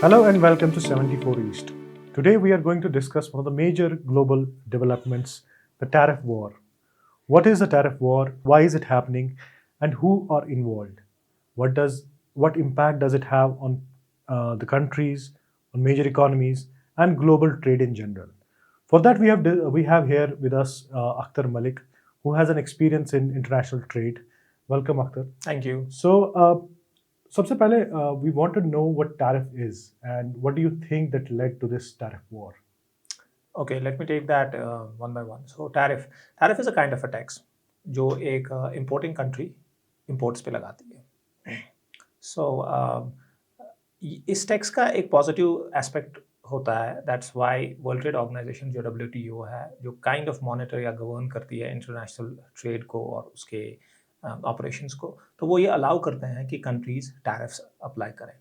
Hello and welcome to 74 East. Today we are going to discuss one of the major global developments, the tariff war. What is the tariff war? Why is it happening? And who are involved? What impact does it have on the countries, on major economies, and global trade in general? For that we have here with us Akhtar Malik, who has an experience in international trade. Welcome, Akhtar. Thank you. So, सबसे पहले we want to know what tariff is and what do you think that led to this tariff war? Okay, let me take that one by one. So tariff is a kind of a tax जो एक importing country imports पे लगाती है. So इस tax का एक positive aspect होता है. That's why world trade organisation जो WTO है, जो काइंड ऑफ मॉनिटर या गवर्न करती है इंटरनेशनल ट्रेड को और उसके ऑपरेशंस को, तो वो ये अलाउ करते हैं कि कंट्रीज़ टैरिफ्स अप्लाई करें.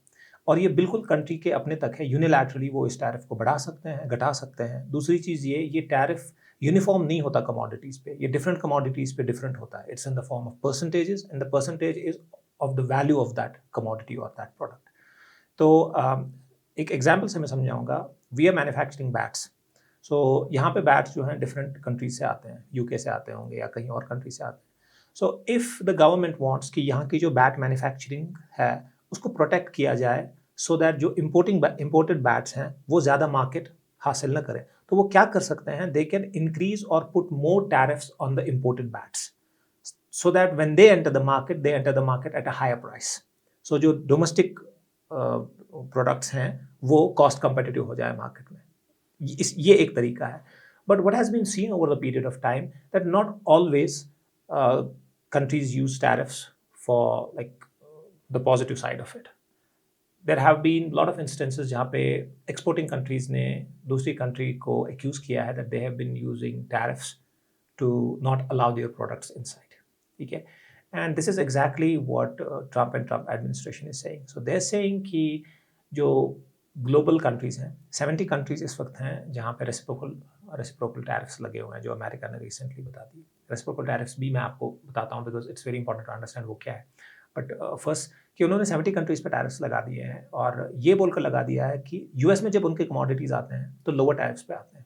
और ये बिल्कुल कंट्री के अपने तक है. यूनिलैटरली वो इस टैरिफ को बढ़ा सकते हैं, घटा सकते हैं. दूसरी चीज़ ये टैरिफ यूनिफॉर्म नहीं होता कमोडिटीज़ पे. ये डिफरेंट कमोडिटीज़ पे डिफरेंट होता है. It's in the form of percentages and the percentage is of the value of that commodity और दैट प्रोडक्ट. तो एक एग्जाम्पल से मैं समझाऊंगा. We are manufacturing bats. So यहाँ पे बैट्स जो हैं डिफरेंट कंट्रीज से आते हैं. UK से आते होंगे या कहीं और कंट्री से आते हैं. So if the government wants कि यहाँ की जो बैट मैन्युफैक्चरिंग है उसको प्रोटेक्ट किया जाए, सो दैट जो इम्पोर्टेड बैट्स हैं वो ज़्यादा मार्केट हासिल न करें, तो वो क्या कर सकते हैं? दे कैन इंक्रीज और put more tariffs on the imported bats, so that when they enter the market at a higher price. So जो डोमेस्टिक प्रोडक्ट्स हैं वो कॉस्ट कंपेटिटिव हो जाए मार्केट में. ये एक तरीका है. But what has been seen over the period of time that not always countries use tariffs for like the positive side of it. There have been a lot of instances जहाँ पे exporting countries ने दूसरी country को accuse किया है that they have been using tariffs to not allow their products inside. ठीक है? And this is exactly what Trump and Trump administration is saying. So they're saying कि जो ग्लोबल कंट्रीज़ हैं, 70 कंट्रीज़ इस वक्त हैं जहाँ पे रेसिप्रोकल टैरिफ्स लगे हुए हैं, जो अमेरिका ने रिसेंटली बता दी. रेसिप्रोकल टैरिफ्स भी मैं आपको बताता हूँ because it's very important to understand वो क्या है. बट फर्स्ट कि उन्होंने 70 कंट्रीज़ पे टैरिफ्स लगा दिए हैं और ये बोलकर लगा दिया है कि US में जब उनके कमोडिटीज़ आते हैं तो लोअर टैरिफ्स पे आते हैं.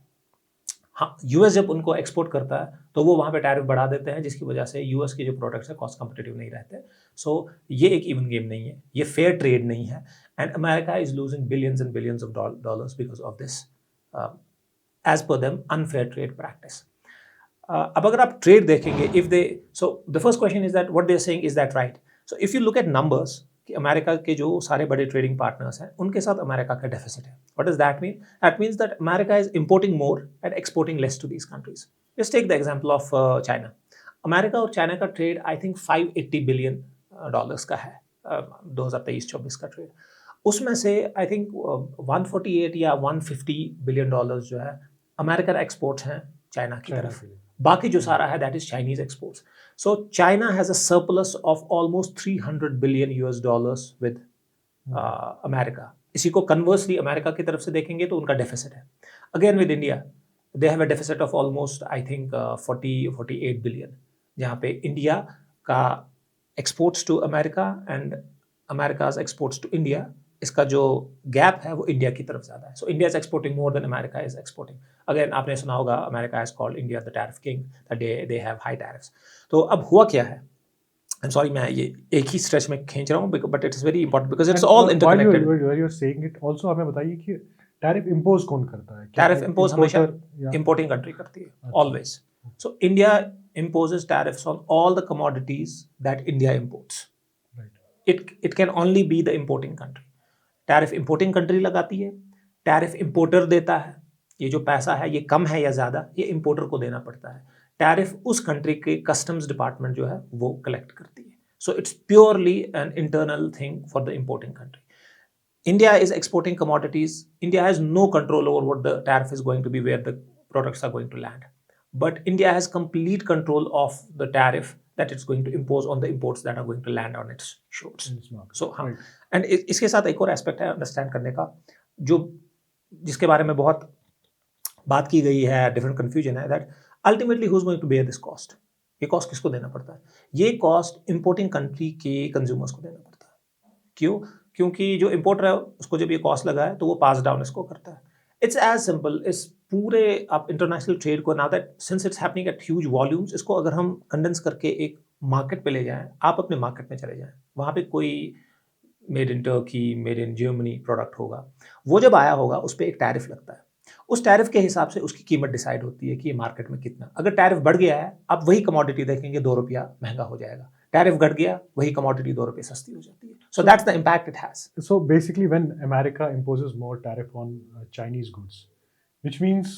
हाँ, US जब उनको एक्सपोर्ट करता है तो वो वहाँ पे टैरिफ बढ़ा देते हैं, जिसकी वजह से US के जो प्रोडक्ट्स हैं कॉस्ट कम्पिटिटिव नहीं रहते. सो ये एक इवन गेम नहीं है, ये फेयर ट्रेड नहीं है. And America is losing billions and billions of dollars because of this as per them unfair trade practice. अब अगर आप ट्रेड देखेंगे, if they, so the first question is that what they are saying is that right. So if you look at numbers कि America के जो सारे बड़े trading partners हैं उनके साथ अमेरिका का डेफिसिट है. What does that mean? That means that America is importing more and exporting less to these countries. Just take the example of China. America और चाइना का ट्रेड आई थिंक $580 बिलियन का है 2023-24 का trade. उसमें से I think 148 या 150 billion dollars जो है अमेरिकन एक्सपोर्ट्स हैं चाइना की तरफ. बाकी जो सारा है that is Chinese exports. So China has a surplus of almost $300 billion with America. इसी को कन्वर्सली अमेरिका की तरफ से देखेंगे तो उनका डेफिसिट है. Again with India they have a deficit of almost I think 48 billion, जहाँ पे इंडिया का exports to America and America's exports to India, इसका जो गैप है वो इंडिया की तरफ ज़्यादा है. So India is exporting more than America is exporting. Again आपने सुना होगा America has called India the tariff king, that they have high tariffs. तो अब हुआ क्या है? आई एम सॉरी, मैं ये एक ही स्ट्रेच में खींच रहा हूँ but it's very important because it's all interconnected. While you're saying it, also हमें बताइए कि टैरिफ इम्पोज कौन करता है? टैरिफ इम्पोज हमेशा इंपोर्टिंग कंट्री करती है, always. So India imposes tariffs on all the commodities that India imports. Right. It can only be the importing country. Tariff importing country लगाती है, टैरिफ इंपोर्टर देता है. ये जो पैसा है ये कम है या ज़्यादा ये इंपोर्टर को देना पड़ता है. टैरिफ उस कंट्री के कस्टम्स डिपार्टमेंट जो है वो कलेक्ट करती है. So it's purely an internal thing for the importing country. India is exporting commodities. India has no control over what the tariff is going to be, where the products are going to land. But India has complete control of the tariff that it's going to impose on the imports that are going to land on its shores. So, हाँ, and इसके साथ एक और aspect है understand करने का, जो जिसके बारे में बहुत बात की गई है, डिफरेंट कन्फ्यूजन है, that ultimately who is going to bear this cost. ये कॉस्ट किसको देना पड़ता है? ये कॉस्ट इंपोर्टिंग कंट्री के कंज्यूमर्स को देना पड़ता है. क्यों? क्योंकि जो इम्पोर्टर है उसको जब ये कॉस्ट लगा है तो वो पास डाउन इसको करता है. It's as simple. इस पूरे आप इंटरनेशनल ट्रेड को, now that since it's happening at huge volumes, इसको अगर हम कंडेंस करके एक मार्केट पे ले जाएं, आप अपने मार्केट में चले जाएं, वहाँ पे कोई made in Turkey, made in Germany product होगा, वो जब आया होगा उस पर एक टैरिफ लगता है. उस टैरिफ के हिसाब से उसकी कीमत डिसाइड होती है कि ये मार्केट में कितना. अगर टैरिफ बढ़ गया है, आप वही कमोडिटी देखेंगे 2 रुपया महंगा हो जाएगा. टैरिफ घट गया, वही कमोडिटी 2 रुपये सस्ती हो जाती है. So that's the impact it has. So basically, when America imposes more tariff on Chinese goods, which means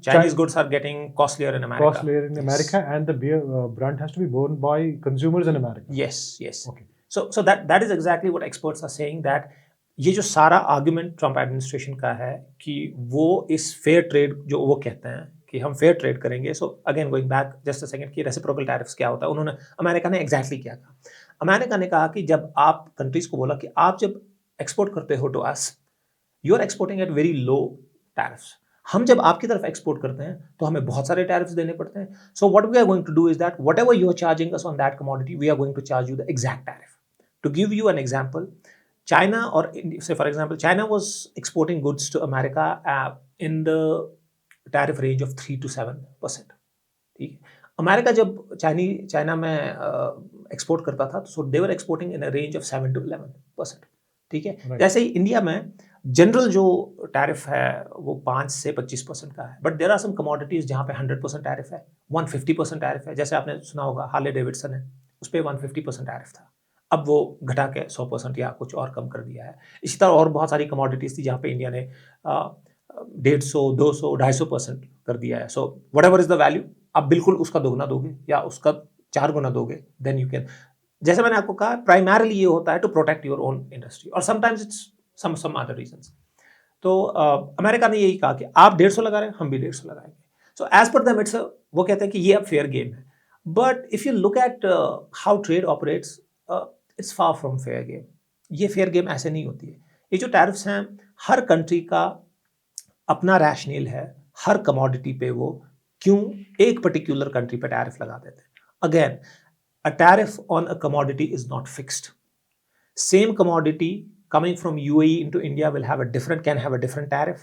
Chinese goods are getting costlier in America. costlier in America, and the brunt has to be borne by consumers in America. Yes, yes. Okay. So that is exactly what experts are saying, that ये जो सारा argument Trump administration का है कि वो इस fair trade, जो वो कहते हैं कि हम फेयर ट्रेड करेंगे. So again going back just a second, कि रेसिप्रोकल टैरिफ्स क्या होता है. उन्होंने, अमेरिका ने एग्जैक्टली क्या कहा. अमेरिका ने कहा कि जब आप कंट्रीज को बोला कि आप जब एक्सपोर्ट करते हो to us, you are exporting at very low tariffs. हम जब आपकी तरफ एक्सपोर्ट करते हैं तो हमें बहुत सारे टैरिफ्स देने पड़ते हैं. So what we are going to do is that whatever you are charging us on that commodity, we are going to charge you the exact tariff. To give you an example, China, or say for example, China was exporting goods to America in the tariff range of 3 to 7%. ठीक है. America जब China में export करता था, so they were exporting in a range of 7 to 11%. ठीक है. Right. जैसे ही इंडिया में जनरल जो टैरिफ है वो 5 से 25% का है, but there are some commodities जहाँ पे 100% टैरिफ है, 150% टैरिफ है. जैसे आपने सुना होगा हार्ले डेविडसन है, उस पर 150% टैरिफ था, अब वो घटा के 100% या कुछ और कम कर दिया है. इसी तरह और बहुत सारी कमोडिटीज़ थी जहाँ पे इंडिया ने 150, 200, 250% कर दिया है. So what ever is the value, आप बिल्कुल उसका दोगुना दोगे या उसका 4 गुना दोगे, देन यू कैन. जैसे मैंने आपको कहा, प्राइमरली ये होता है to protect your own industry, और sometimes it's some other reasons. तो अमेरिका ने यही कहा कि आप 150 लगा रहे हैं, हम भी 150 लगाएंगे. So as per them it's, वो कहते हैं कि ये अब फेयर गेम है. But if you look at how trade operates, it's far from fair game. ये फेयर गेम ऐसे नहीं होती है. ये जो टैरिफ्स हैं, हर कंट्री का अपना रैशनल है, हर कमोडिटी पे वो क्यों एक पर्टिकुलर कंट्री पे टैरिफ लगा देते हैं. Again, a tariff on a commodity is not fixed. Same commodity coming from UAE into India can have a different tariff,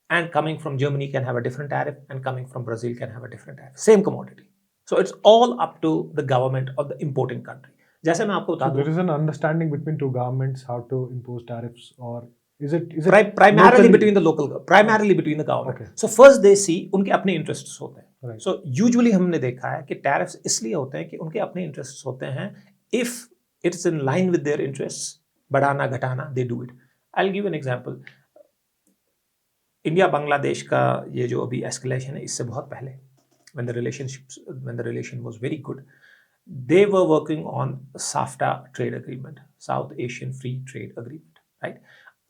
and coming from Germany can have a different tariff, and coming from Brazil can have a different tariff. Same commodity. So it's all up to the government of the importing country. जैसे मैं आपको बता दूं, there is an understanding between two governments how to impose tariffs, or is it primarily locally? primarily between the government. Okay. So first they see उनके अपने interests होते हैं. Right. So usually हमने देखा है कि tariffs इसलिए होते हैं कि उनके अपने interests होते हैं. If it's in line with their interests, बढ़ाना घटाना, they do it. I'll give an example. India Bangladesh का ये जो अभी एस्केलेशन है, इससे बहुत पहले when the relation was very good, they were working on SAFTA trade agreement, South Asian Free Trade Agreement, right?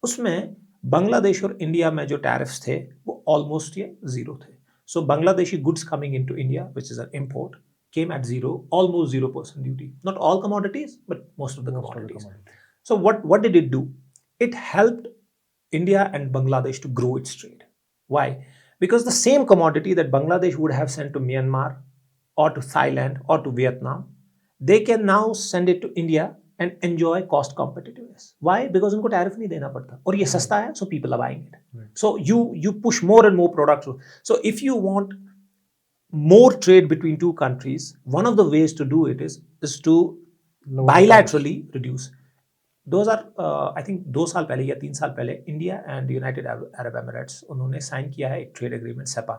उसमें बांग्लादेश और इंडिया में जो टैरिफ्स थे वो ऑलमोस्ट ये जीरो थे. So Bangladeshi goods coming into India, which is an import, came at zero, almost 0% duty. Not all commodities, but most of the commodities. So what did it do? It helped India and Bangladesh to grow its trade. Why? Because the same commodity that Bangladesh would have sent to Myanmar or to Thailand or to Vietnam, they can now send it to India and enjoy cost competitiveness. Why? Because उनको tariff नहीं देना पड़ता और ये सस्ता है, so people are buying it. Right. So you push more and more products. So if you want more trade between two countries, one of the ways to do it is to bilaterally reduce. Those are I think 2 साल पहले या 3 साल पहले India and United Arab Emirates, उन्होंने sign किया है एक trade agreement, सेपा,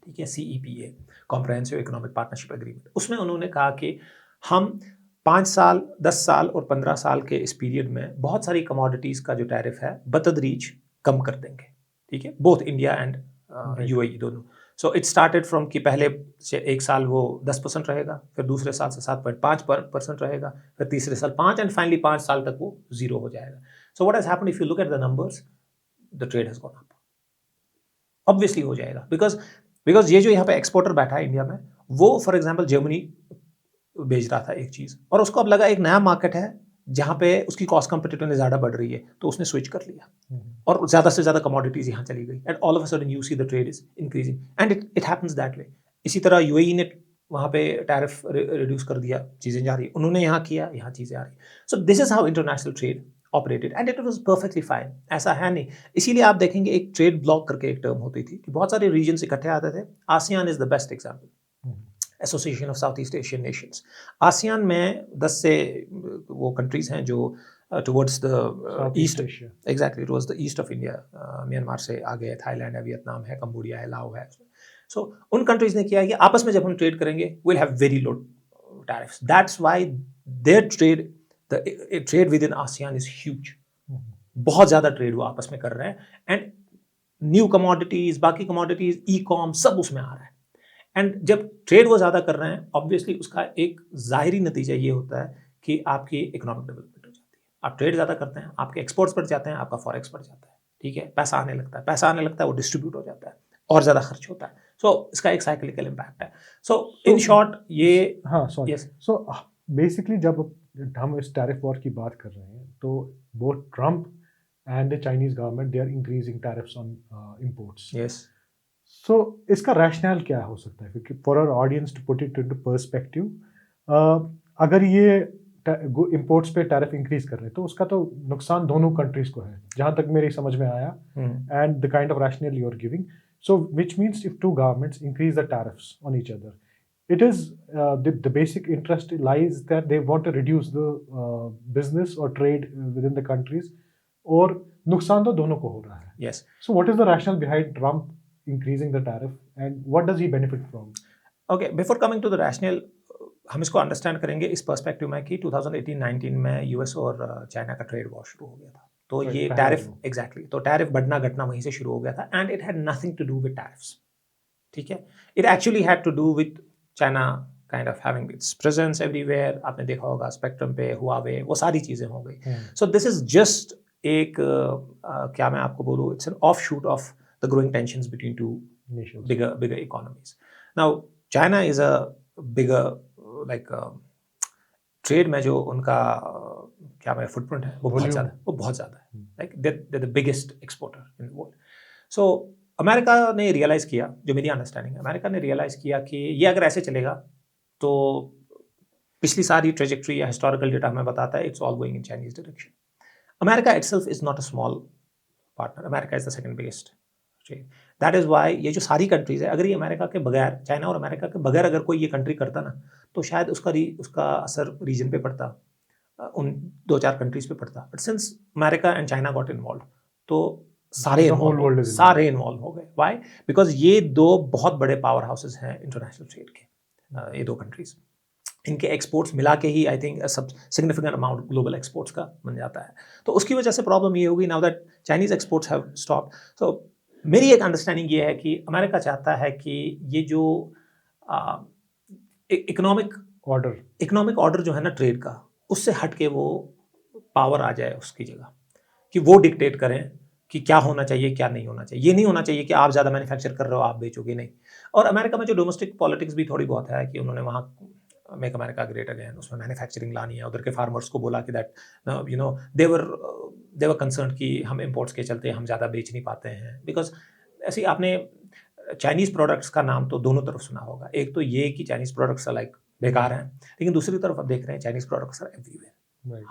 ठीक है, CEPA, comprehensive economic partnership agreement. उसमें उन्होंने कहा कि हम 5 साल, 10 साल और 15 साल के इस पीरियड में बहुत सारी कमोडिटीज़ का जो टैरिफ है बतदरीज कम कर देंगे. ठीक है, बोथ इंडिया एंड UAE दोनों. सो इट स्टार्टेड फ्रॉम कि पहले से 1 साल वो 10% रहेगा, फिर दूसरे साल से 7.5% रहेगा, फिर तीसरे साल 5, एंड फाइनली 5 साल तक वो 0 हो जाएगा. So what has happened, if you look at the numbers, the trade has gone up. Obviously हो जाएगा, बिकॉज ये जो यहाँ पे एक्सपोर्टर बैठा है इंडिया में, वो फॉर एग्जाम्पल जर्मनी भेज रहा था एक चीज़, और उसको अब लगा एक नया मार्केट है जहाँ पे उसकी कॉस्ट कॉम्पिटिटिवनेस ज़्यादा बढ़ रही है, तो उसने स्विच कर लिया और ज़्यादा से ज़्यादा कमोडिटीज़ यहाँ चली गई, and all of a sudden you see the trade is increasing, and it happens that way. इसी तरह UAE ने वहाँ पे टैरिफ रिड्यूस कर दिया, चीज़ें जा रही, उन्होंने यहाँ किया, यहाँ चीज़ें आ रही। So this is how international trade operated and it was perfectly fine. ऐसा है नहीं, इसीलिए आप देखेंगे एक ट्रेड ब्लॉक करके एक टर्म होती थी कि बहुत सारे रीजन्स इकट्ठे आते थे। ASEAN is the best example, association of south east Asian Nations. ASEAN में 10 से वो कंट्रीज़ हैं जो towards the Southeast east, Asia. Exactly towards the east of India, Myanmar से आगे थाईलैंड है, वियतनाम है, कंबोडिया है, लाओ है। सो उन कंट्रीज़ ने किया है कि आपस में जब हम ट्रेड करेंगे will have very low tariffs. That's why their trade, the trade within ASEAN is huge. बहुत ज़्यादा ट्रेड वो आपस में कर रहे हैं एंड न्यू कमोडिटीज़, बाकी कमोडिटीज़, ई कॉम सब उसमें आ रहा है। एंड जब ट्रेड वो ज़्यादा कर रहे हैं, ऑब्वियसली उसका एक ज़ाहिरी नतीजा ये होता है कि आपकी इकोनॉमिक डेवलपमेंट हो जाती है। आप ट्रेड ज़्यादा करते हैं, आपके एक्सपोर्ट्स बढ़ जाते हैं, आपका फॉरेक्स बढ़ जाता है, ठीक है, पैसा आने लगता है, पैसा आने लगता है, वो डिस्ट्रीब्यूट हो जाता है और ज़्यादा खर्च होता है। सो इसका एक साइक्लिकल इम्पैक्ट है। सो इन शॉर्ट ये हाँ सॉरी yes, सो बेसिकली जब हम इस टैरिफ वॉर की बात कर रहे हैं तो both Trump and the Chinese government they are increasing tariffs on imports. yes, so इसका रैशनल क्या हो सकता है? क्योंकि for our audience to put it into perspective, अगर ये इंपोर्ट्स पे टैरिफ इंक्रीज कर रहे हैं तो उसका तो नुकसान दोनों कंट्रीज को है, जहां तक मेरी समझ में आया, and the kind of rationale you are giving. So, which means if two governments increase the tariffs on each other, it is the basic interest lies that they want to reduce the business or trade within the countries, और नुकसान तो दोनों को हो रहा है. yes. So, what is the rationale behind Trump increasing the tariff, and what does he benefit from? Okay, before coming to the rational, हम इसको अंडरस्टैंड करेंगे इस पर्सपेक्टिव में कि 2018-19 में यूएस और चाइना का ट्रेड वॉर शुरू हो गया था। तो Right, ये पहले टैरिफ, वो। एग्जैक्टली, तो टैरिफ बढ़ना घटना वहीं से शुरू हो गया था and it had nothing to do with tariffs, ठीक है। It actually had to do with China kind of having its presence everywhere. आपने देखा होगा स्पेक्ट्रम पे, हुआवे, वो सारी चीज़ें हो गई। सो दिस इज जस्ट एक क्या मैं आपको बोलूँ, it's an of shoot of the growing tensions between two Nations. bigger economies. Now, China is a bigger, like trade में जो उनका क्या मैं फुटप्रिंट है वो बहुत Volume. ज़्यादा, वो बहुत ज़्यादा है। Like they the biggest exporter in the world. So America ने रियलाइज़ किया, जो मेरी अंडरस्टैंडिंग है, अमेरिका ने रियलाइज़ किया कि ये अगर ऐसे चलेगा तो पिछली सारी ट्रेजेक्ट्री या हिस्टोरिकल डेटा हमें बताता है it's all going in Chinese direction. America itself is not a small partner, America is the second biggest trade. That is why ये जो सारी कंट्रीज है, अगर ये अमेरिका के बगैर, चाइना और अमेरिका के बगैर अगर कोई ये कंट्री करता ना, तो शायद उसका असर रीजन पे पड़ता, उन 2-4 कंट्रीज पे पड़ता। But since America and China got involve, तो सारे The whole world is सारे इन्वॉल्व हो गए। वाई? बिकॉज ये दो बहुत बड़े पावर हाउसेज हैं इंटरनेशनल ट्रेड के, ये दो कंट्रीज। इनके एक्सपोर्ट्स मिला के ही आई थिंक सब सिग्निफिकेंट अमाउंट ग्लोबल एक्सपोर्ट्स का बन जाता है। तो उसकी वजह से प्रॉब्लम ये होगी now that Chinese exports have stop. So मेरी एक अंडरस्टैंडिंग ये है कि अमेरिका चाहता है कि ये जो इकोनॉमिक ऑर्डर जो है ना ट्रेड का, उससे हट के वो पावर आ जाए उसकी जगह, कि वो डिक्टेट करें कि क्या होना चाहिए, क्या नहीं होना चाहिए। ये नहीं होना चाहिए कि आप ज़्यादा मैन्युफैक्चर कर रहे हो, आप बेचोगे नहीं। और अमेरिका में जो डोमेस्टिक पॉलिटिक्स भी थोड़ी बहुत है कि उन्होंने वहाँ मेक अमेरिका ग्रेट अगेन, उसमें मैन्युफैक्चरिंग लानी है। उधर के फार्मर्स को बोला कि that you know their concern कि हम इम्पोर्ट्स के चलते हम ज़्यादा बेच नहीं पाते हैं। बिकॉज ऐसे आपने चाइनीज़ प्रोडक्ट्स का नाम तो दोनों तरफ सुना होगा। एक तो ये कि चाइनीज़ प्रोडक्ट्स लाइक बेकार हैं, लेकिन दूसरी तरफ आप देख रहे हैं चाइनीज़ प्रोडक्ट्स आर एवरीवेयर।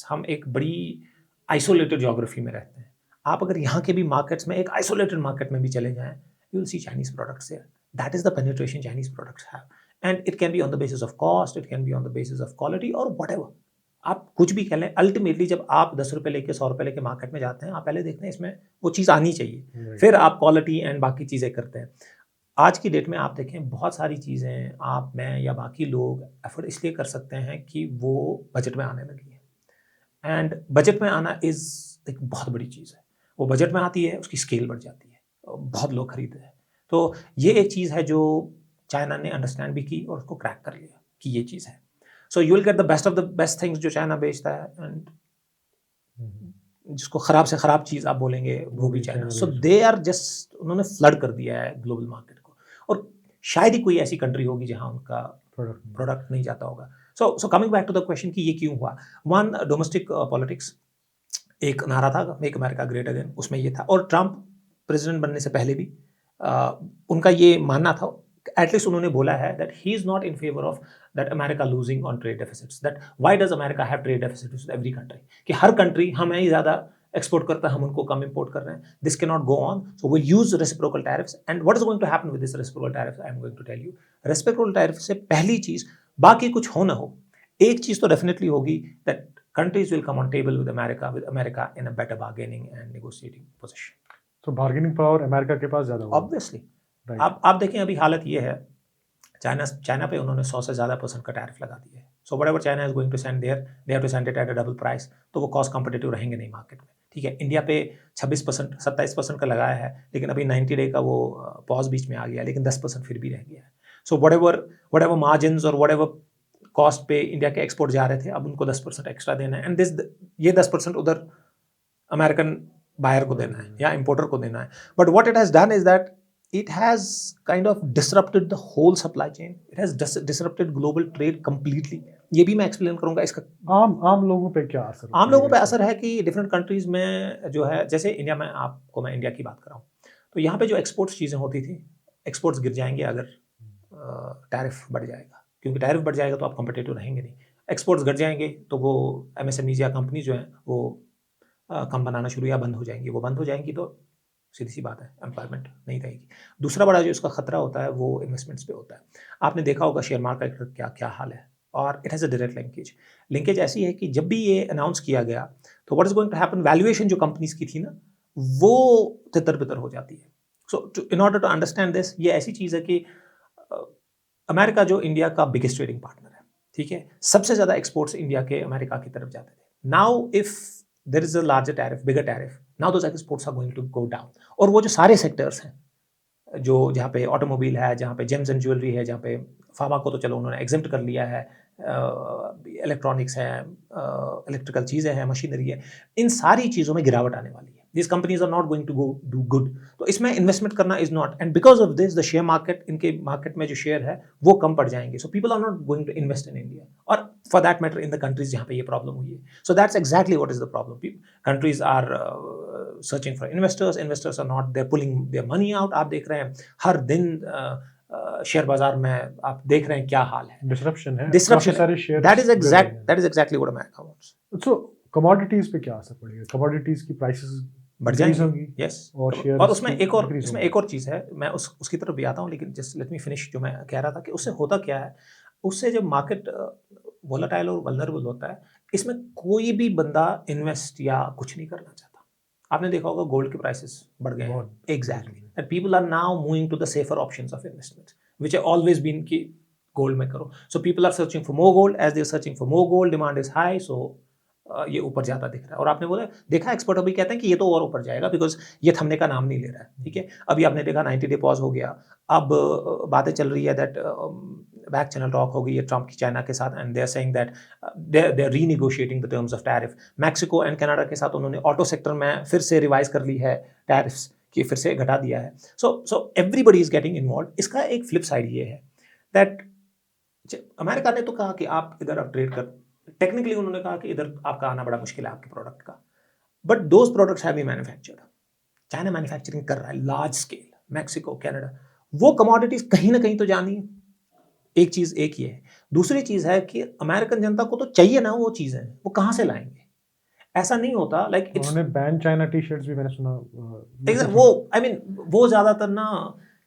हम एक बड़ी आइसोलेटेड ज्योग्राफी में रहते हैं। आप अगर यहाँ के भी मार्केट्स में एक आइसोलेटेड मार्केट में भी चले जाएं, you will see Chinese products there. That is the penetration Chinese products have, and it can be on the basis of cost, it can be on the basis of quality और whatever. आप कुछ भी कह लें, ultimately जब आप 10 रुपये लेके 100 रुपये लेके मार्केट में जाते हैं, आप पहले देखते हैं इसमें वो चीज़ आनी चाहिए, फिर आप क्वालिटी एंड बाकी चीज़ें करते हैं। आज की डेट में आप देखें बहुत सारी चीज़ें आप, मैं या बाकी लोग एफर्ट इसलिए कर सकते हैं कि वो बजट में आने लगी है। एंड बजट में आना इज़ एक बहुत बड़ी चीज़ है। वो बजट में आती है, उसकी स्केल बढ़ जाती है, बहुत लोग खरीदते हैं। तो ये एक चीज़ है जो चाइना ने अंडरस्टैंड भी की और उसको क्रैक कर लिया कि ये चीज़ है। So you will get the best of the best things जो चाइना बेचता है, एंड जिसको खराब से खराब चीज़ आप बोलेंगे वो भी China. So they are just, उन्होंने फ्लड कर दिया है ग्लोबल मार्केट को, और शायद ही कोई ऐसी कंट्री होगी जहां उनका प्रोडक्ट नहीं जाता होगा। So coming back to the question कि ये क्यों हुआ। वन, डोमेस्टिक पॉलिटिक्स, एक नारा था मेक अमेरिका ग्रेट अगेन, उसमें ये था। और ट्रंप प्रेसिडेंट बनने से पहले भी उनका ये मानना था एटलीस्ट उन्होंने बोला है that he is not in favour of that America losing on trade deficits, that why does America have trade deficits with every country, कि हर कंट्री हमें ही ज़्यादा एक्सपोर्ट करता है, हम उनको कम इंपोर्ट कर रहे हैं. This cannot go on, so will use reciprocal tariffs. And what is going to happen with this reciprocal tariffs, I am going to tell you. Reciprocal tariff से पहली चीज, बाकी कुछ हो ना हो, एक चीज तो डेफिनेटली होगी, that countries will come on table with America in a better bargaining and negotiating position. तो बार्गेनिंग पावर अमेरिका के पास ज़्यादा होगा. Obviously. Right. आप देखें अभी हालत ये है, चाइना पे उन्होंने 100 से ज़्यादा % का टैरिफ लगा दिया है. So whatever China is going to send there, they have to send it at a double price, तो वो कॉस्ट कॉम्पिटिटिव रहेंगे नहीं मार्केट में. ठीक है, इंडिया पे 26% 27% का लगाया है, लेकिन अभी 90 डे का वो पॉज बीच में आ गया, लेकिन 10% फिर भी रह गया है. सो व्हाटएवर मार्जिन्स और व्हाटएवर कॉस्ट पे इंडिया के एक्सपोर्ट जा रहे थे, अब उनको 10% एक्स्ट्रा देना है. एंड ये 10% उधर अमेरिकन बायर को देना है या इंपोर्टर को देना है. But what it has done is that it has kind of disrupted the whole supply chain. It has disrupted global trade completely. ये भी मैं एक्सप्लेन करूंगा इसका. आम लोगों पे क्या असर? आम लोगों पे असर है कि डिफरेंट कंट्रीज में जो है, जैसे इंडिया में, आपको मैं इंडिया की बात कर रहा हूँ, तो यहाँ पे जो एक्सपोर्ट्स चीज़ें होती थी, एक्सपोर्ट्स गिर जाएंगे अगर टैरिफ बढ़ जाएगा, क्योंकि टैरिफ बढ़ जाएगा तो आप कॉम्पिटिटिव रहेंगे नहीं. एक्सपोर्ट्स घट जाएंगे तो वो MSMEs या कंपनी जो हैं वो कम बनाना शुरू या बंद हो जाएंगी. वो बंद हो जाएंगी तो सीधी सी बात है, एम्प्लॉयमेंट नहीं रहेगी. दूसरा बड़ा जो इसका खतरा होता है वो इन्वेस्टमेंट्स पे होता है. आपने देखा होगा शेयर मार्केट का क्या क्या हाल है, और it has a direct linkage ऐसी है कि जब भी ये अनाउंस किया गया तो what is going to happen, valuation जो कंपनीज की थी ना वो तितर बितर हो जाती है. So in order to understand this, ये ऐसी चीज़ है कि अमेरिका जो इंडिया का बिगेस्ट ट्रेडिंग पार्टनर है, ठीक है, सबसे ज़्यादा एक्सपोर्ट्स इंडिया के अमेरिका की तरफ जाते थे. Now if there is a larger tariff, bigger tariff, now those exports are going to go down. और वो जो सारे सेक्टर्स हैं, जो जहाँ पे ऑटोमोबाइल है, जहाँ पे जेम्स एंड ज्वेलरी है, जहाँ पे फार्मा को तो चलो उन्होंने एग्जेम्प्ट कर लिया है, इलेक्ट्रॉनिक्स हैं, इलेक्ट्रिकल चीज़ें हैं, मशीनरी है, इन सारी चीज़ों में गिरावट आने वाली है. These companies are not going to go do good. तो इसमें इन्वेस्टमेंट करना is not, and because of this the share market, इनके मार्केट में जो शेयर है वो कम पड़ जाएंगे. So people are not going to invest in India, और for that matter in the countries जहाँ पे ये प्रॉब्लम हुई है. So that's exactly what is the problem. Countries are searching for investors are not, they are pulling their money out. आप देख रहे हैं हर दिन शेयर बाजार में, आप देख रहे हैं क्या हाल है, डिसरप्शन है. That is exactly what America wants. So commodities पे क्या असर पड़ेगा? कमोडिटीज की प्राइसेस बढ़ जाएंगी. यस. और उसमें एक और चीज़ है, मैं उसकी तरफ भी आता हूँ, लेकिन जस्ट लेट मी फिनिश. जो मैं कह रहा था कि उससे होता क्या है, उससे जब मार्केट वोलेटाइल और वल्नरेबल होता है, इसमें कोई भी बंदा इन्वेस्ट या कुछ नहीं करना चाहता. आपने देखा होगा गोल्ड के प्राइसेस बढ़ गए हैं. Exactly, that people are now moving to the safer options of investment, which have always been कि गोल्ड में करो. So people are searching for more gold. As they are searching for more gold, demand is high, so ये ऊपर जाता दिख रहा है. और आपने देखा एक्सपर्ट अभी कहते हैं कि ये तो और ऊपर जाएगा, बिकॉज ये थमने का नाम नहीं ले रहा है. ठीक है, अभी आपने देखा 90 डे पॉज हो गया. अब बातें चल रही है दैट बैक चैनल टॉक हो गई है ट्रम्प की चाइना के साथ, and they are saying that they are renegotiating the terms of tariff. Mexico and Canada के साथ उन्होंने ऑटो सेक्टर में फिर से रिवाइज कर ली है टैरिफ्स की, फिर से घटा दिया है. सो एवरीबडी इज गेटिंग इन्वॉल्व. इसका एक फ्लिप साइड ये है दैट अमेरिका ने तो कहा कि आप इधर अब ट्रेड कर, टेक्निकली उन्होंने कहा कि इधर आपका आना बड़ा मुश्किल है आपके प्रोडक्ट का, but those products have been manufactured. China manufacturing कर रहा है लार्ज स्केल, मैक्सिको, कनाडा, वो कमोडिटीज कहीं ना कहीं तो जानी है. एक चीज एक ये है. दूसरी चीज है कि अमेरिकन जनता को तो चाहिए ना वो चीजें, वो कहाँ से लाएंगे? ऐसा नहीं होता. लाइक उन्होंने बैन चाइना टी शर्ट्स भी मैंने सुना. वो आई मीन वो ज्यादातर ना,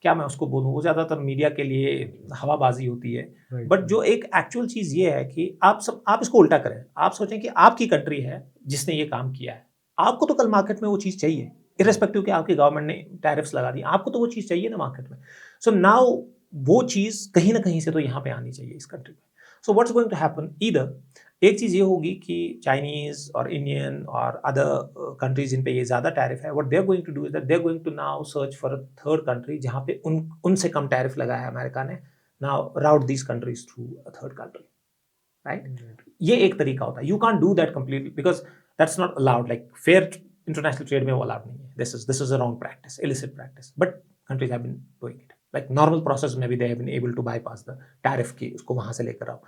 क्या मैं उसको बोलूँ, वो ज़्यादातर मीडिया के लिए हवाबाजी होती है. बट जो एक एक्चुअल चीज़ ये है कि आप इसको उल्टा करें. आप सोचें कि आपकी कंट्री है जिसने ये काम किया है, आपको तो कल मार्केट में वो चीज़ चाहिए, इर्रेस्पेक्टिव कि आपकी गवर्नमेंट ने टैरिफ्स लगा दी, आपको तो वो चीज़ चाहिए ना मार्केट में. सो नाउ वो चीज़ कहीं ना कहीं से तो यहाँ पे आनी चाहिए इस कंट्री में. So what's going to happen, either एक चीज़ ये होगी कि चाइनीज़ और इंडियन और अदर कंट्रीज जिन पे ये ज़्यादा टैरिफ है, what they are going to do is that they are going to now search for a third country जहाँ पे उनसे कम टैरिफ लगाया है अमेरिका ने. Now route these countries through a third country, right. ये एक तरीका होता है. You can't do that completely because that's not allowed. Like fair international trade में वो अलाउड नहीं है. This is a wrong practice, illicit practice, but countries have been doing it. Like normal process में भी they have been able to bypass the tariff की, उसको वहाँ से लेकर आओ.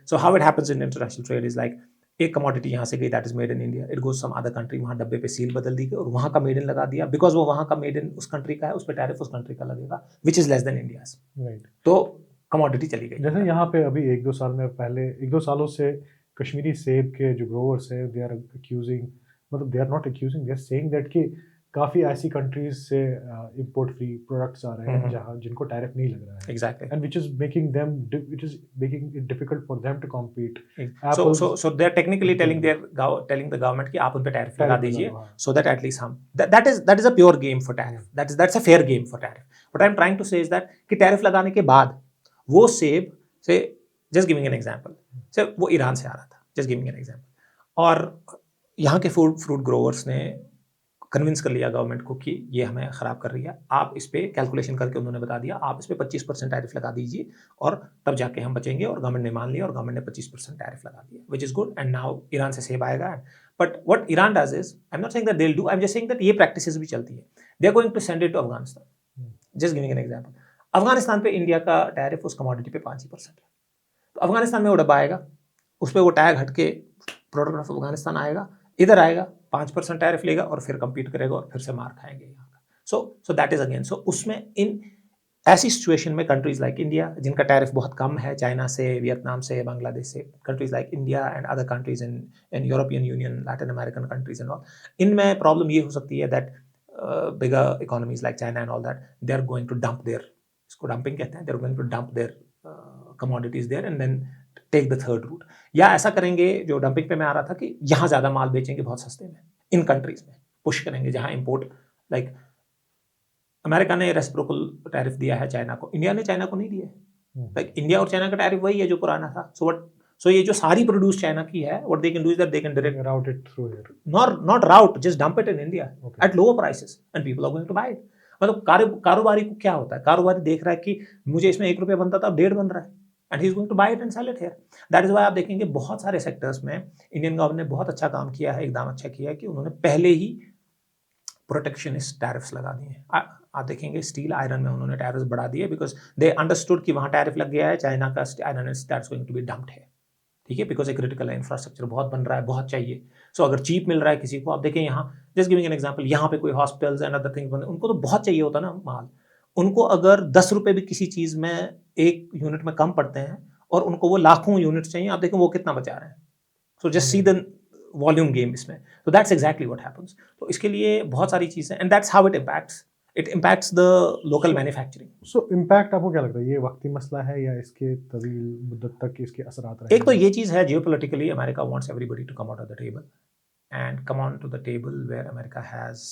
So how it happens in international trade is like एक commodity यहाँ से गई that is made in India, it goes some other country, वहाँ डब्बे पे सील बदल दी गई और वहाँ का मेड इन लगा दिया, बिकॉज वो वहाँ का मेड इन उस कंट्री का है, उस पर टैरिफ उस कंट्री का लगेगा which is less than India. Right. तो कमोडिटी चली गई। जैसे यहाँ पे अभी 1-2 साल में पहले 1-2 सालों से कश्मीरी सेब के जो ग्रोवर्स हैं दे आर अक्यूजिंग, मतलब they are not accusing, they are saying that कि काफ़ी ऐसी कंट्रीज से इंपोर्ट फ्री प्रोडक्ट्स आ रहे हैं जहाँ जिनको टैरिफ नहीं लग रहा है, exactly, and which is making it difficult for them to compete. so they're technically telling telling the government कि आप उन पे टैरिफ लगा दीजिए, so that at least हम that is a pure game for tariff, that's a fair game for tariff. What I'm trying to say is that कि tariff लगाने के बाद वो सेब से, just giving an example, से वो ईरान से आ रहा था, just giving an example, और यहाँ के फ्रूट ग्रोवर्स ने कन्विंस कर लिया गवर्नमेंट को कि ये हमें ख़राब कर रही है, आप इस पर कैलकुलेशन करके उन्होंने बता दिया आप इस पर 25% टैरिफ लगा दीजिए और तब जाके हम बचेंगे, और गवर्नमेंट ने मान लिया और गवर्नमेंट ने 25% टैरिफ लगा दिया, which is good, and now Iran से सेब आएगा। But what Iran does is, I am not saying that they will do, I am just saying that ये प्रैक्टिसेस भी चलती है, they are going to send it to Afghanistan. Just giving an example, Afghanistan पे India का tariff उस commodity पे 5% है, तो अफगानिस्तान में वो डब्बा आएगा, उस पर वो टैग हट के प्रोडक्ट ऑफ अफगानिस्तान आएगा, इधर आएगा 5% टैरिफ लेगा और फिर कंपीट करेगा और फिर से मार खाएंगे यहाँ का। So that is again, so उसमें इन ऐसी सिचुएशन में कंट्रीज लाइक इंडिया जिनका टैरिफ बहुत कम है, चाइना से, वियतनाम से, बांग्लादेश से, countries like India and other countries in European Union, Latin American countries and all, इनमें प्रॉब्लम ये हो सकती है that bigger economies like China and all that they are going to dump there, इसको dumping कहते हैं, they are going to dump there commodities there and then take the third route, या ऐसा करेंगे जो डंपिंग पे मैं आ रहा था कि यहाँ ज़्यादा माल बेचेंगे बहुत सस्ते में, इन कंट्रीज में पुश करेंगे जहाँ इंपोर्ट, लाइक अमेरिका ने रेसिप्रोकल टैरिफ दिया है चाइना को, इंडिया ने चाइना को नहीं दिया है, लाइक इंडिया और चाइना का टैरिफ वही है जो पुराना था। सो ये जो सारी प्रोड्यूस चाइना की है, what they can do is that they can direct route it through here, not route, just dump it in India at lower prices and people are going to buy it. मतलब कारोबारी को क्या होता है, कारोबारी देख रहा है कि मुझे इसमें 1 रुपया बनता था अब 1.5 बन रहा है, and he is going to buy it and sell it here. That is why आप देखेंगे बहुत सारे सेक्टर्स में इंडियन गवर्नमेंट ने बहुत अच्छा काम किया है, एकदम अच्छा किया है कि उन्होंने पहले ही प्रोटेक्शनिस्ट टैरिफ्स लगा दिए हैं। आप देखेंगे स्टील आयरन में उन्होंने टैरिफ्स बढ़ा दिए बिकॉज दे अंडरस्टूड कि वहाँ टैरिफ लग गया है, चाइना का iron is going to be dumped है, ठीक है, बिकॉज एक क्रिटिकल इंफ्रास्ट्रक्चर बहुत बन रहा है, बहुत चाहिए। सो अगर चीप मिल रहा है किसी को, आप देखें यहाँ, जस्ट गिविंग एन एग्जांपल, यहाँ पे कोई हॉस्पिटल्स एंड अदर थिंग्स बने, उनको तो बहुत चाहिए होता ना माल, उनको अगर 10 रुपये भी किसी चीज़ में एक यूनिट में कम पड़ते हैं और उनको वो लाखों यूनिट चाहिए, आप देखें वो कितना बचा रहे हैं। So just see the volume game इसमें, तो दैट्स एग्जैक्टली व्हाट हैपेंस। तो इसके लिए बहुत सारी चीज़ें, and that's how it impacts the local manufacturing. So impact आपको क्या लगता है, ये वक्ती मसला है या इसके तवील मुद्दत तक इसके असरात रहेंगे? एक तो ये चीज़ है, geopolitically America wants everybody to come out of the table and come on to the table where America has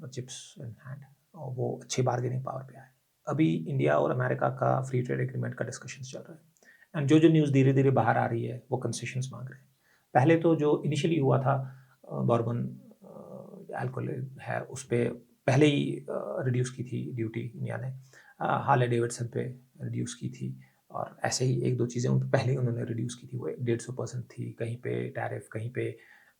chips in hand, और वो अच्छी बार्गेनिंग पावर पे आए। अभी इंडिया और अमेरिका का फ्री ट्रेड एग्रीमेंट का डिस्कशन चल रहा है, एंड जो न्यूज़ धीरे धीरे बाहर आ रही है वो कंसेशंस मांग रहे हैं। पहले तो जो इनिशियली हुआ था, बॉर्बन अल्कोहल है उस पर पहले ही रिड्यूस की थी ड्यूटी इंडिया ने, हार्ले डेविडसन पे रिड्यूस की थी, और ऐसे ही 1-2 चीज़ें उन पहले ही उन्होंने रिड्यूस की थी, वो 150% थी, कहीं पे टैरिफ, कहीं पे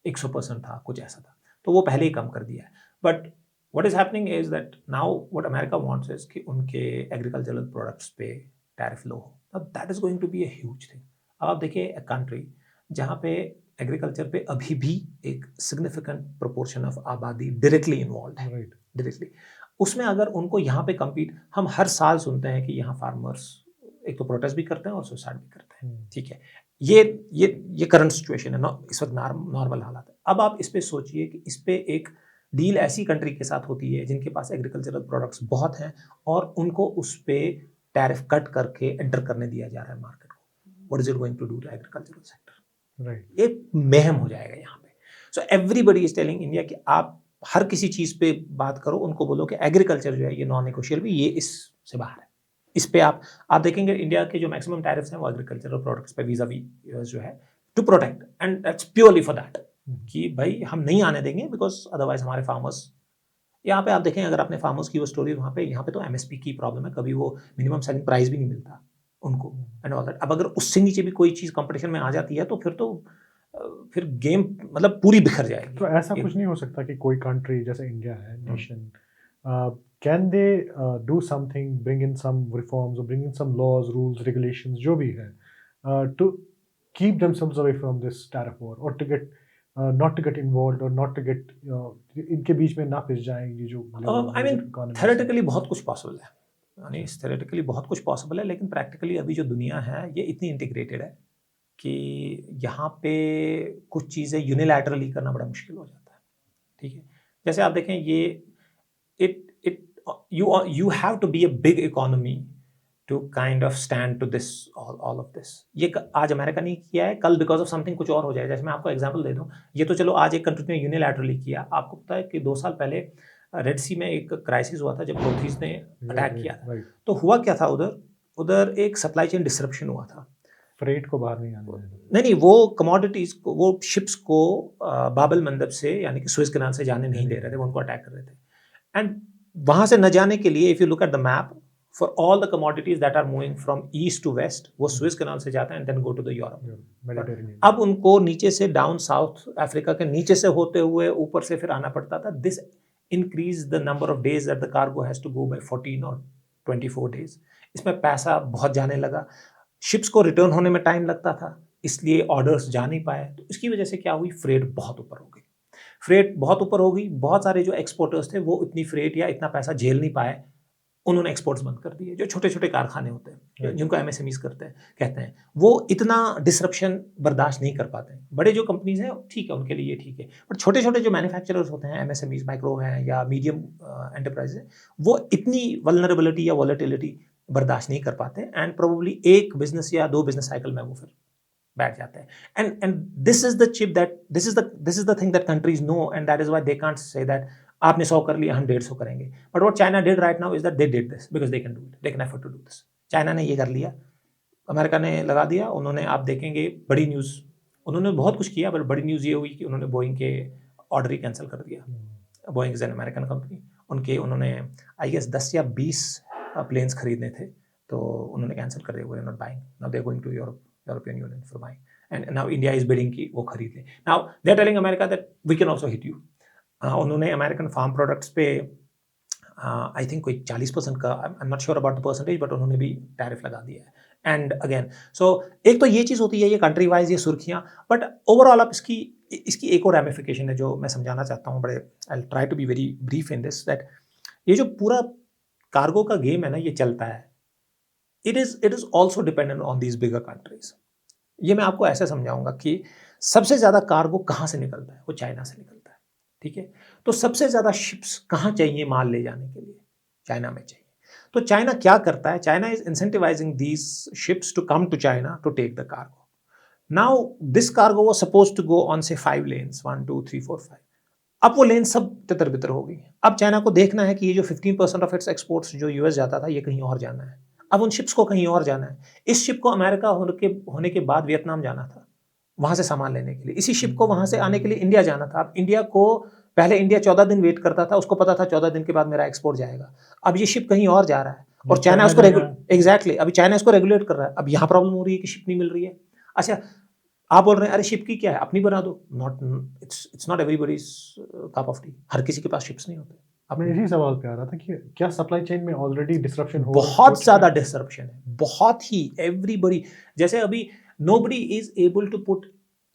100% था, कुछ ऐसा था, तो वो पहले ही कम कर दिया है। But what is happening is that now what America wants is कि उनके एग्रीकल्चरल प्रोडक्ट्स पे टैरिफ लो हो, that is going to be a huge thing. अब आप देखिए एक कंट्री जहाँ पे एग्रीकल्चर पे अभी भी एक सिग्निफिकेंट प्रोपोर्शन ऑफ आबादी डायरेक्टली इन्वॉल्व है, डायरेक्टली, उसमें अगर उनको यहाँ पे कम्पीट, हम हर साल सुनते हैं कि यहाँ फार्मर्स एक तो प्रोटेस्ट भी करते हैं और सुसाइड भी करते हैं, ठीक है, ये करंट सिचुएशन है, इस वक्त नॉर्मल हालात है। अब आप इस पे सोचिए कि इस पे एक डील ऐसी कंट्री के साथ होती है जिनके पास एग्रीकल्चरल प्रोडक्ट्स बहुत हैं और उनको उस पे टैरिफ कट करके एंटर करने दिया जा रहा है मार्केट को, what is it going to do to agricultural sector? Right, एक महम हो जाएगा यहाँ पे। So everybody is telling India कि आप हर किसी चीज पे बात करो, उनको बोलो कि एग्रीकल्चर जो है ये नॉन नेगोशिएबल भी, ये इससे बाहर है। इस पे आप देखेंगे इंडिया के जो मैक्सिमम टैरिफ्स हैं वो एग्रीकल्चरल प्रोडक्ट्स पे वीजा वी जो है to protect, and that's purely for that कि भाई हम नहीं आने देंगे बिकॉज अदरवाइज हमारे फार्मर्स, यहाँ पे आप देखें अगर अपने फार्मर्स की वो स्टोरी वहाँ पे, यहाँ पे तो एमएसपी की प्रॉब्लम है, कभी वो मिनिमम सेलिंग प्राइस भी नहीं मिलता उनको एंड ऑल दैट। अब अगर उससे नीचे भी कोई चीज़ कंपटीशन में आ जाती है तो फिर गेम मतलब पूरी बिखर जाएगी। तो ऐसा कुछ नहीं हो सकता कि कोई कंट्री जैसे इंडिया है, nation, can they do something, bring in some reforms और bring in some laws, rules, regulations जो भी है, to keep themselves away from this tariff war, or to get not to get involved, or not to get इनके बीच में ना पिस जाएं ये जो आई मीन economies हैं? थेरेटिकली बहुत कुछ पॉसिबल है, यानी थेरेटिकली बहुत कुछ पॉसिबल है, लेकिन प्रैक्टिकली अभी जो दुनिया है ये इतनी इंटीग्रेटेड है कि यहाँ पे कुछ चीज़ें यूनिलैटरली करना बड़ा मुश्किल हो जाता है, ठीक है। जैसे आप देखें ये it it you have to be a big economy to kind of stand to this all of this. ये आज अमेरिका ने किया है, कल बिकॉज ऑफ समथिंग कुछ और हो जाए। जैसे मैं आपको एग्जांपल दे दूं, ये तो चलो आज एक कंट्री ने यूनिलैटरली किया। आपको पता है कि 2 साल पहले रेड सी में एक क्राइसिस हुआ था जब हौथीज ने अटैक किया था। Right. तो हुआ क्या था उधर एक सप्लाई चेन डिसरप्शन हुआ था। फ्रेट को बाहर नहीं आने देना। नहीं, वो कमोडिटीज को, वो शिप्स को बाबल मंदब से यानी कि सुएज कैनाल से जाने नहीं दे रहे थे, वो उनको अटैक कर रहे थे। एंड वहां से न जाने के लिए, if you look at the map, for all the commodities that are moving from east to west, वो सुएज कैनाल से जाते हैं and then go to the Europe, Mediterranean. अब उनको नीचे से डाउन साउथ अफ्रीका के नीचे से होते हुए ऊपर से फिर आना पड़ता था। This increase the number of days that the cargo has to go by 14 और 24 डेज। इसमें पैसा बहुत जाने लगा, शिप्स को रिटर्न होने में टाइम लगता था, इसलिए ऑर्डर्स जा नहीं पाए। तो इसकी वजह से क्या हुई, फ्रेट बहुत ऊपर हो गई। फ्रेट बहुत ऊपर हो गई, बहुत सारे जो एक्सपोर्टर्स थे वो इतनी फ्रेट या इतना पैसा झेल नहीं पाए, उन्होंने एक्सपोर्ट्स बंद कर दिए। जो छोटे छोटे कारखाने होते हैं जिनको एमएसएमईज कहते हैं, वो इतना डिसरप्शन बर्दाश्त नहीं कर पाते हैं। बड़े जो कंपनीज हैं ठीक है, उनके लिए ठीक है, बट छोटे छोटे जो मैन्युफैक्चरर्स होते हैं, एमएसएमईज, माइक्रो हैं या मीडियम एंटरप्राइज है, वो इतनी वल्नरेबिलिटी या वॉलेटिलिटी बर्दाश्त नहीं कर पाते, एंड प्रोबेबली एक बिजनेस या 2 बिजनेस साइकिल में वो फिर बैठ जाते हैं। And this is the chip that this is the thing that countries know, and that is why they can't say that आपने 100 कर लिया, हम 150 करेंगे। But what China did right now is that they did this because they can do it, they can afford to do this. China ने ये कर लिया, America ने लगा दिया, उन्होंने, आप देखेंगे बड़ी न्यूज़, उन्होंने बहुत कुछ किया, बट बड़ी न्यूज़ ये हुई कि उन्होंने बोइंग के ऑर्डर ही कैंसिल कर दिया। Boeing is an American company, उन्होंने आई गेस 10 या 20 प्लेन्स खरीदने थे, तो उन्होंने कैंसिल कर दिया, not buying, now they are going to European Union for buying, and now India is bidding की वो खरीद ले। Now they are telling America that we can also hit you. उन्होंने अमेरिकन फार्म प्रोडक्ट्स पे I think कोई 40% का, I am not sure about the percentage, but उन्होंने भी टैरिफ लगा दिया है। एंड अगेन, सो एक तो ये चीज़ होती है, ये कंट्री वाइज ये सुर्खियाँ, बट ओवरऑल आप इसकी एक और रैमिफिकेशन है जो मैं समझाना चाहता हूँ, बड़े I try to be very brief in this, that ये जो पूरा कार्गो का गेम है ना, ये चलता है, it is also dependent on these bigger countries. ये मैं आपको ऐसे समझाऊंगा कि सबसे ज़्यादा कार्गो कहाँ से निकलता है, वो चाइना से निकलता है, ठीक है। तो सबसे ज़्यादा शिप्स कहाँ चाहिए माल ले जाने के लिए, चाइना में चाहिए। तो चाइना क्या करता है, China is incentivising these ships to come to China to take the cargo. Now this cargo was suppose to go on say 5 lens, 1 2 3 4 5। अब वो लेन सब तितर बितर हो गई। अब चाइना को देखना है कि ये जो 15% ऑफ इट्स एक्सपोर्ट्स जो यूएस जाता था, ये कहीं और जाना है। अब उन शिप्स को कहीं और जाना है। इस शिप को अमेरिका होने के बाद वियतनाम जाना था, वहां से सामान लेने के लिए। इसी शिप को वहां से आने के लिए इंडिया जाना था। अब इंडिया को पहले इंडिया 14 दिन वेट करता था, उसको पता था 14 दिन के बाद मेरा एक्सपोर्ट जाएगा। अब ये शिप कहीं और जा रहा है और चाइना उसको एग्जैक्टली अभी चाइना इसको रेगुलेट कर रहा है। अब यहाँ प्रॉब्लम हो रही है कि शिप नहीं मिल रही है। अच्छा, आप बोल रहे हैं अरे शिप की क्या है, अपनी बना दो। It's not everybody's cup of tea. हर किसी के पास शिप्स नहीं होते। अब मैं इसी सवाल पे आ रहा था कि क्या सप्लाई चेन में ऑलरेडी डिसरप्शन हो, बहुत ज़्यादा डिसरप्शन है, बहुत ही। एवरीबॉडी, जैसे अभी nobody is able to put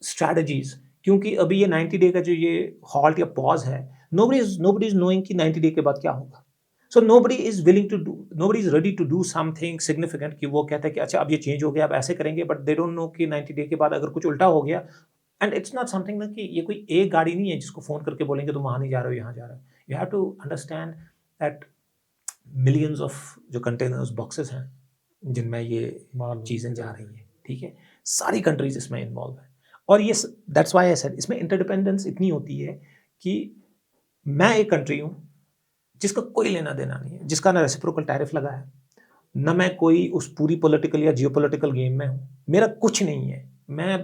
strategies, क्योंकि अभी ये 90 डे का जो ये हॉल्ट या पॉज है, नोबडी इज नोइंग कि 90 डे के बाद क्या होगा। So nobody is willing to do, nobody is ready to do something significant, कि वो कहता है कि अच्छा अब ये चेंज हो गया, अब ऐसे करेंगे, बट दे डोंट नो कि 90 डे के बाद अगर कुछ उल्टा हो गया। एंड इट्स नॉट समथिंग ना कि ये कोई एक गाड़ी नहीं है जिसको फोन करके बोलेंगे तुम वहां नहीं जा रहे हो, यहाँ जा रहे हो। You have to understand that millions of जो कंटेनर्स बॉक्सेस हैं जिनमें ये चीज़ें जा रही हैं, ठीक है, सारी कंट्रीज इसमें इन्वॉल्व है। और ये दैट्स व्हाई आई सेड इसमें इंटरडिपेंडेंस इतनी होती है कि मैं एक कंट्री हूँ जिसका कोई लेना देना नहीं है, जिसका ना रेसिप्रोकल टैरिफ लगा है, ना मैं कोई उस पूरी पॉलिटिकल या जियोपॉलिटिकल गेम में हूँ, मेरा कुछ नहीं है। मैं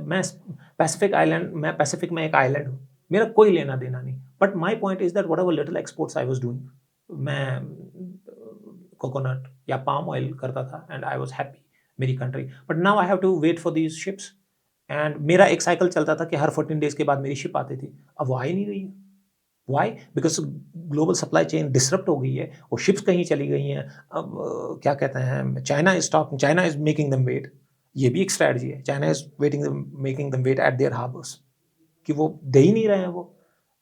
पैसिफिक आइलैंड, मैं पैसिफिक में एक आइलैंड हूँ, मेरा कोई लेना देना नहीं। But my point is that whatever little exports I was doing, मैं कोकोनट या पाम ऑयल करता था एंड आई वाज हैप्पी, मेरी country. But now I have to wait for these ships, and मेरा एक साइकिल चलता था कि हर 14 डेज के बाद मेरी शिप आती थी। अब वो आ ही नहीं रही है। Why? Because global supply chain disrupt हो गई है, वो शिप्स कहीं चली गई हैं। अब क्या कहते हैं, China is making them wait, ये भी एक स्ट्रैटेजी है. China is waiting making them wait at their harbours कि वो दे ही नहीं रहे हैं. वो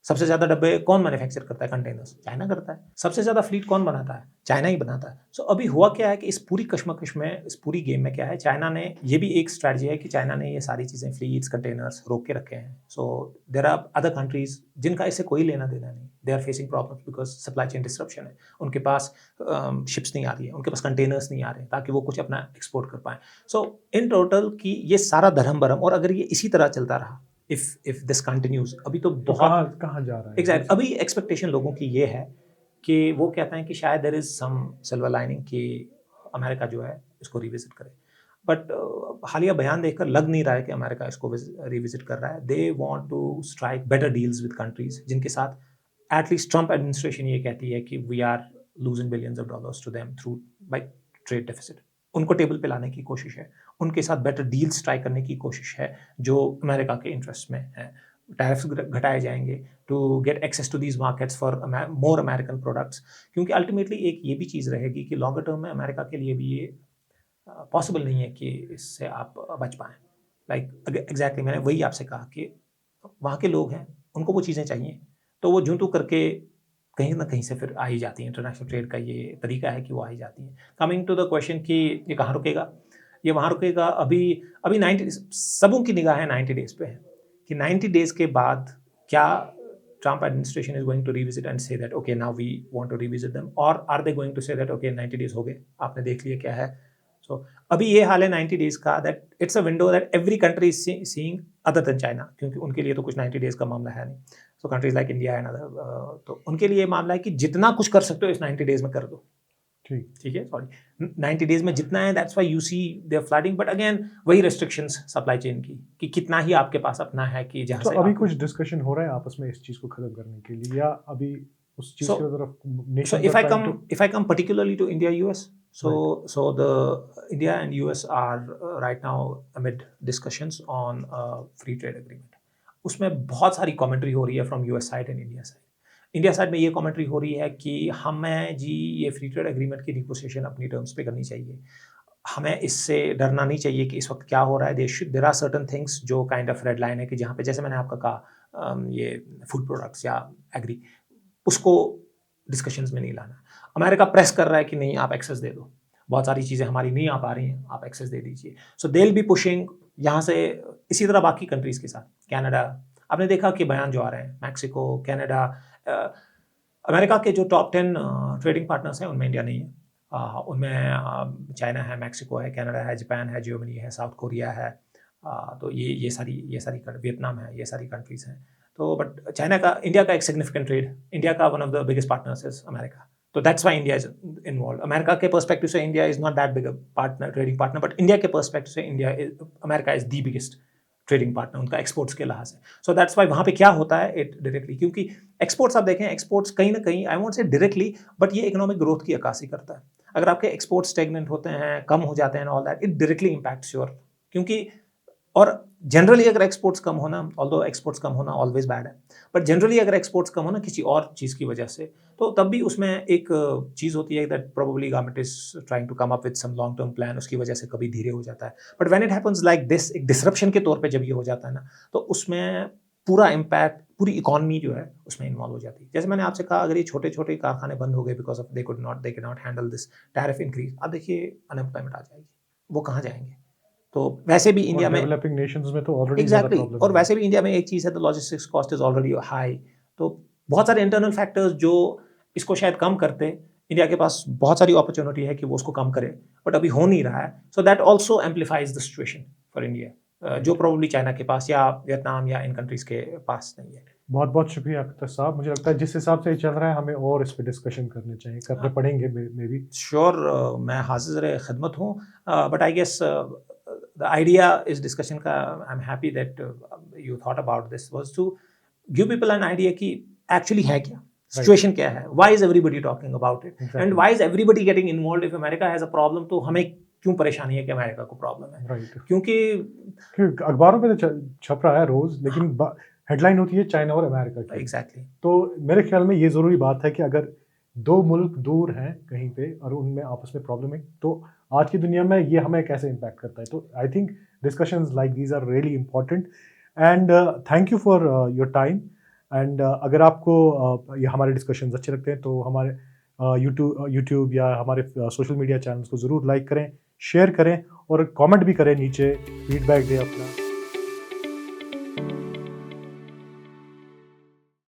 सबसे ज़्यादा डब्बे कौन मैन्युफैक्चर करता है कंटेनर्स? चाइना करता है. सबसे ज़्यादा फ्लीट कौन बनाता है? चाइना ही बनाता है. सो अभी हुआ क्या है कि इस पूरी कश्मकश में, इस पूरी गेम में क्या है, चाइना ने, ये भी एक स्ट्रैटेजी है कि चाइना ने ये सारी चीज़ें, फ्लीट्स, कंटेनर्स रोक के रखे हैं. So there are other countries जिनका इससे कोई लेना देना नहीं. They are facing problems because supply chain disruption है. उनके पास शिप्स नहीं आ रही है, उनके पास कंटेनर्स नहीं आ रहे ताकि वो कुछ अपना एक्सपोर्ट कर पाएँ. सो इन टोटल कि ये सारा धर्म भरम, और अगर ये इसी तरह चलता रहा, if this continues, अभी तो तो बहुत कहाँ जा रहा है? एग्जैक्ट अभी एक्सपेक्टेशन लोगों की ये है कि वो कहते हैं कि शायद there is some silver lining कि अमेरिका जो है इसको रिविजिट करे. बट हालिया बयान देखकर लग नहीं रहा है कि अमेरिका इसको रिविजिट कर रहा है. They want to strike better deals with countries जिनके साथ एटलीस्ट ट्रम्प एडमिनिस्ट्रेशन ये कहती है कि we are losing billions of dollars to them through by trade deficit. उनको टेबल पे लाने की कोशिश है, उनके साथ बेटर डील स्ट्राइक करने की कोशिश है जो अमेरिका के इंटरेस्ट में है. टैरिफ्स घटाए जाएंगे to get access to these markets for more American products. क्योंकि अल्टीमेटली एक ये भी चीज़ रहेगी कि लॉन्गर टर्म में अमेरिका के लिए भी ये पॉसिबल नहीं है कि इससे आप बच पाएँ. लाइक एग्जैक्टली मैंने वही आपसे कहा कि वहाँ के लोग हैं, उनको वो चीज़ें चाहिए, तो वो जूं तू करके कहीं ना कहीं से फिर आ ही जाती हैं. इंटरनेशनल ट्रेड का ये तरीका है कि वो आ ही जाती हैं. कमिंग टू द क्वेश्चन कि ये कहाँ रुकेगा, ये वहाँ रुकेगा. अभी अभी 90 सबों की निगाह है 90 डेज पे है कि 90 डेज के बाद क्या Trump administration is going to revisit and say that okay now we want to revisit them, or are they going to say that okay 90 days हो गए, आपने देख लिया क्या है. So अभी ये हाल है 90 डेज का, that it's a window that every country is seeing other than China, क्योंकि उनके लिए तो कुछ 90 डेज का मामला है नहीं. So countries like India and other तो उनके लिए मामला है कि जितना कुछ कर सकते हो इस 90 डेज में कर दो. ठीक है, सॉरी 90 डेज में जितना है, that's why you see they are flooding. But again वही रेस्ट्रिक्शंस सप्लाई चेन की कि कितना ही आपके पास अपना है कि जहाँ तो से अभी कुछ डिस्कशन हो रहा है आपस में इस चीज को खत्म करने के लिए, या अभी उस चीज की तरफ nation. If I come particularly to India US, so the India and US are right now amid discussions on a free trade agreement. उसमें बहुत सारी कमेंट्री हो रही है from US side and India side. India side में ये commentary हो रही है कि हमें जी ये फ्री ट्रेड एग्रीमेंट की निगोशिएशन अपनी टर्म्स पे करनी चाहिए. हमें इससे डरना नहीं चाहिए कि इस वक्त क्या हो रहा है. देयर आर सर्टन थिंग्स जो काइंड ऑफ रेड लाइन है कि जहाँ पे, जैसे मैंने आपका कहा, ये फूड प्रोडक्ट्स या एग्री, उसको डिस्कशंस में नहीं लाना. अमेरिका प्रेस कर रहा है कि नहीं आप एक्सेस दे दो, बहुत सारी चीज़ें हमारी नहीं आ पा रही हैं, आप एक्सेस दे दीजिए. सो दे विल बी पुशिंग यहाँ से. इसी तरह बाकी कंट्रीज़ के साथ, कनाडा, आपने देखा कि बयान जो आ रहे हैं, मैक्सिको, कनाडा, अमेरिका के जो टॉप 10 ट्रेडिंग पार्टनर्स हैं उनमें इंडिया नहीं है. उनमें चाइना है, मैक्सिको है, कनाडा है, जापान है, जर्मनी है, साउथ कोरिया है. तो ये सारी वियतनाम है, ये सारी कंट्रीज़ हैं. तो बट चाइना का, इंडिया का एक सिग्निफिकेंट ट्रेड, इंडिया का one of the biggest partners is America. तो that's why India is involve. America के पर्सपेक्टिव से India is not that big partner, trading partner, but India के पर्सपेक्टिव से America is the biggest trading partner उनका exports के लिहाज से. So that's why वहाँ पे क्या होता है इट डायरेक्टली, क्योंकि एक्सपोर्ट्स आप देखें, एक्सपोर्ट्स कहीं ना कहीं, I won't say directly, but ये इकोनॉमिक ग्रोथ की अक्कासी करता है. अगर आपके एक्सपोर्ट्स स्टेगनेंट होते हैं, कम हो जाते हैं, all that, it directly impacts your, क्योंकि और जनरली अगर एक्सपोर्ट्स कम होना, ऑल्दो एक्सपोर्ट्स कम होना ऑलवेज बैड है, बट जनरली अगर एक्सपोर्ट्स कम होना किसी और चीज़ की वजह से, तो तब भी उसमें एक चीज़ होती है that probably government is trying to come up with some long term plan, उसकी वजह से कभी धीरे हो जाता है. But when it happens like this, एक डिसरप्शन के तौर पे जब ये हो जाता है ना, तो उसमें पूरा इम्पैक्ट, पूरी इकॉनमी जो है उसमें इन्वॉल्व हो जाती है. जैसे मैंने आपसे कहा, अगर ये छोटे छोटे कारखाने बंद हो गए because of they can not handle this tariff increase, अब देखिए अनएम्प्लॉयमेंट आ जाएगी, वो कहाँ जाएंगे. तो वैसे भी इंडिया में, डेवलपिंग नेशंस में तो ऑलरेडी एग्जैक्टली, और वैसे भी इंडिया में एक चीज़ है, the logistics cost is already high. तो बहुत सारे इंटरनल फैक्टर्स जो इसको शायद कम करते, इंडिया के पास बहुत सारी अपॉर्चुनिटी है कि वो उसको कम करे, बट अभी हो नहीं रहा है. So that also amplifies the situation for India, जो प्रोबेबली चाइना के पास या वियतनाम या इन कंट्रीज के पास नहीं है. बहुत बहुत शुक्रिया अख्तर साहब. मुझे लगता है जिस हिसाब से ये चल रहा है हमें और इस पर डिस्कशन करने पड़ेंगे मे बी. श्योर, मैं हाजिर खिदमत हूँ. But I guess the idea is discussion का, I'm happy that you thought about this, was to give people an idea कि actually है क्या, situation क्या है, why is everybody talking about it, and why is everybody getting involved. If America has a problem, तो हमें क्यों परेशानी है कि अमेरिका को प्रॉब्लम है. क्योंकि अखबारों में तो छप रहा है रोज, लेकिन हेडलाइन होती है चाइना और अमेरिका की. एग्जैक्टली. तो मेरे ख्याल में ये ज़रूरी बात है कि अगर दो मुल्क दूर हैं कहीं पे और उनमें आपस में प्रॉब्लम है, तो आज की दुनिया में ये हमें कैसे इम्पैक्ट करता है? तो I think discussions like these are really important and thank you for your time. एंड अगर आपको ये हमारे डिस्कशंस अच्छे लगते हैं तो हमारे यूट्यूब या हमारे सोशल मीडिया चैनल्स को ज़रूर लाइक करें, शेयर करें और कमेंट भी करें नीचे, फीडबैक दें अपना।